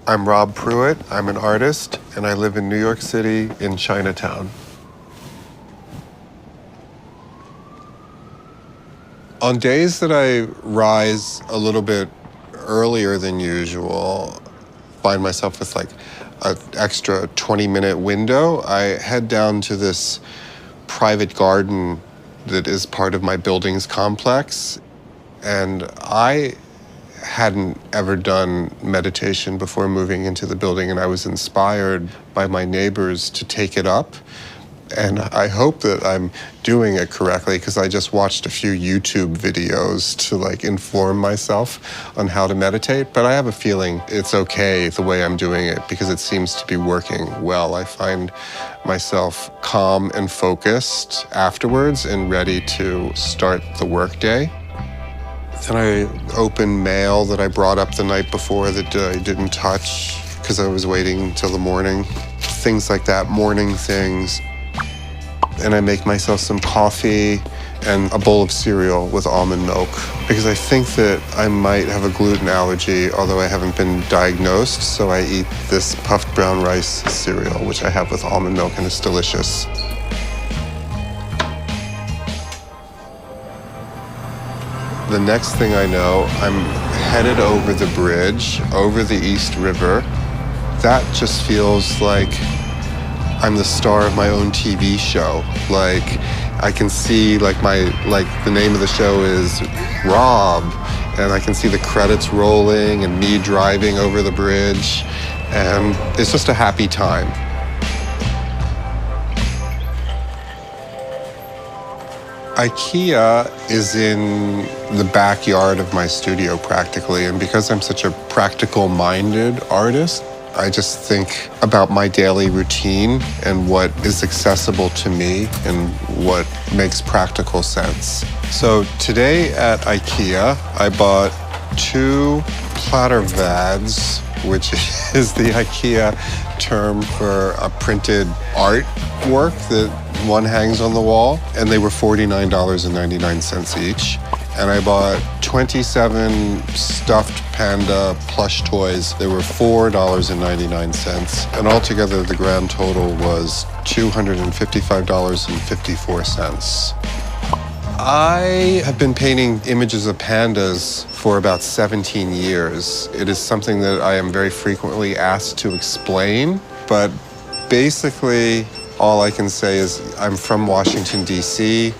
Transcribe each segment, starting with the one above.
I'm Rob Pruitt. I'm an artist, and I live in New York City in Chinatown. On days that I rise a little bit earlier than usual, find myself with like an extra 20-minute window, I head down to this private garden that is part of my building's complex. And I hadn't ever done meditation before moving into the building, and I was inspired by my neighbors to take it up. And I hope that I'm doing it correctly because I just watched a few YouTube videos to like inform myself on how to meditate. But I have a feeling it's okay the way I'm doing it because it seems to be working well. I find myself calm and focused afterwards and ready to start the workday. Then I open mail that I brought up the night before that I didn't touch because I was waiting till the morning. Things like that, morning things. And I make myself some coffee and a bowl of cereal with almond milk because I think that I might have a gluten allergy, although I haven't been diagnosed. So I eat this puffed brown rice cereal, which I have with almond milk, and it's delicious. The next thing I know, I'm headed over the bridge, over the East River. That just feels like I'm the star of my own TV show. Like, I can see, the name of the show is Rob, and I can see the credits rolling and me driving over the bridge, and it's just a happy time. IKEA is in the backyard of my studio practically, and because I'm such a practical-minded artist, I just think about my daily routine and what is accessible to me and what makes practical sense. So today at IKEA, I bought 2 plattervads, which is the IKEA term for a printed artwork that one hangs on the wall, and they were $49.99 each. And I bought 27 stuffed panda plush toys. They were $4.99. And altogether, the grand total was $255.54. I have been painting images of pandas for about 17 years. It is something that I am very frequently asked to explain, but basically, all I can say is I'm from Washington, D.C.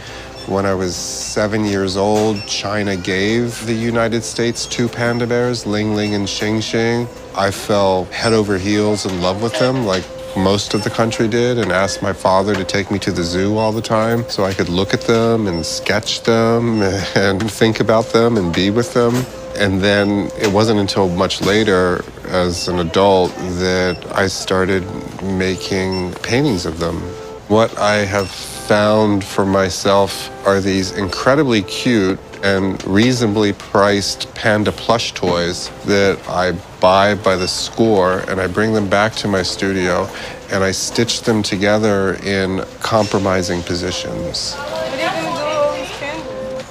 When I was 7 years old, China gave the United States 2 panda bears, Ling Ling and Xing Xing. I fell head over heels in love with them, like most of the country did, and asked my father to take me to the zoo all the time so I could look at them and sketch them and think about them and be with them. And then it wasn't until much later, as an adult, that I started making paintings of them. What I have found for myself are these incredibly cute and reasonably priced panda plush toys that I buy by the score, and I bring them back to my studio and I stitch them together in compromising positions. What are you gonna do with all these pandas?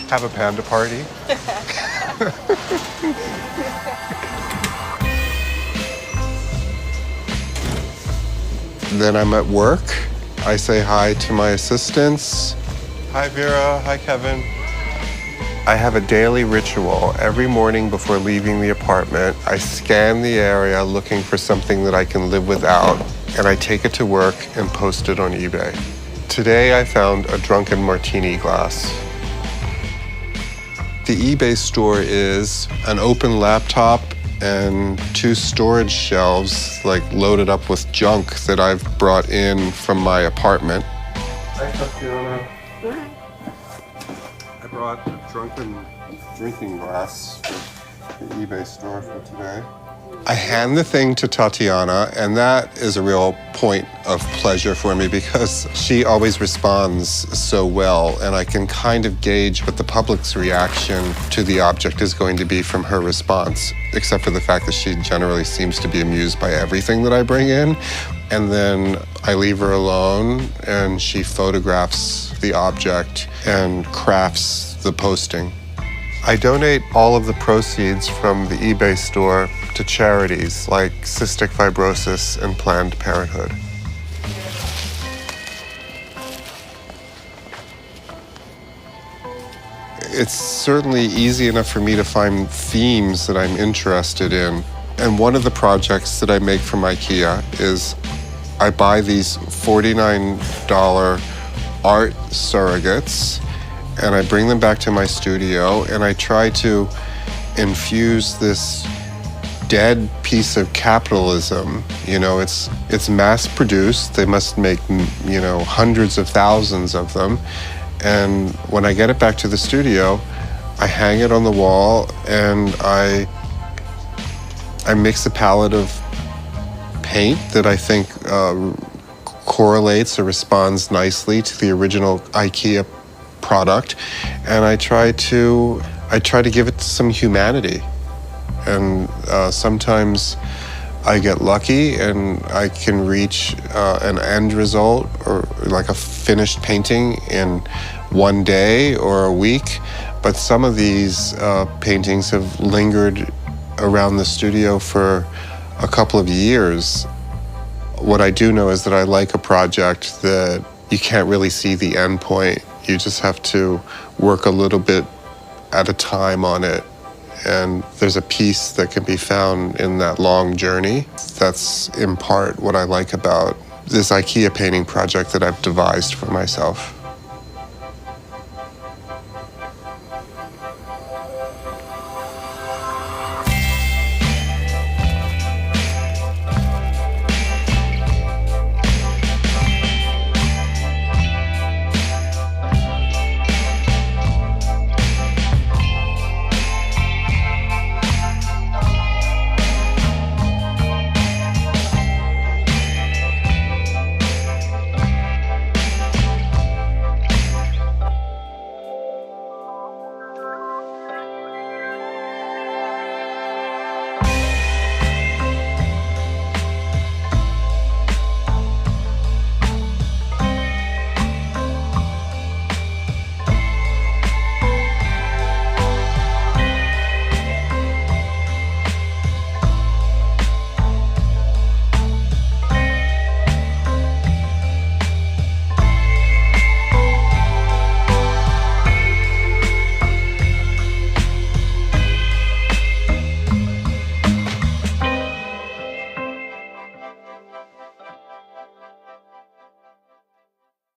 Have a panda party. Then I'm at work. I say hi to my assistants. Hi, Vera. Hi, Kevin. I have a daily ritual. Every morning before leaving the apartment, I scan the area looking for something that I can live without, and I take it to work and post it on eBay. Today, I found a drunken martini glass. The eBay store is an open laptop and 2 storage shelves, like loaded up with junk that I've brought in from my apartment. Hi, Tatiana. I brought a drunken drinking glass for the eBay store for today. I hand the thing to Tatiana, and that is a real point of pleasure for me because she always responds so well, and I can kind of gauge what the public's reaction to the object is going to be from her response, except for the fact that she generally seems to be amused by everything that I bring in. And then I leave her alone, and she photographs the object and crafts the posting. I donate all of the proceeds from the eBay store to charities like cystic fibrosis and Planned Parenthood. It's certainly easy enough for me to find themes that I'm interested in. And one of the projects that I make from IKEA is I buy these $49 art surrogates and I bring them back to my studio and I try to infuse this dead piece of capitalism. You know, it's mass produced. They must make, you know, hundreds of thousands of them. And when I get it back to the studio, I hang it on the wall and I mix a palette of paint that I think correlates or responds nicely to the original IKEA product, and I try to give it some humanity. And sometimes I get lucky and I can reach an end result or like a finished painting in one day or a week. But some of these paintings have lingered around the studio for a couple of years. What I do know is that I like a project that you can't really see the end point. You just have to work a little bit at a time on it. And there's a peace that can be found in that long journey. That's in part what I like about this IKEA painting project that I've devised for myself.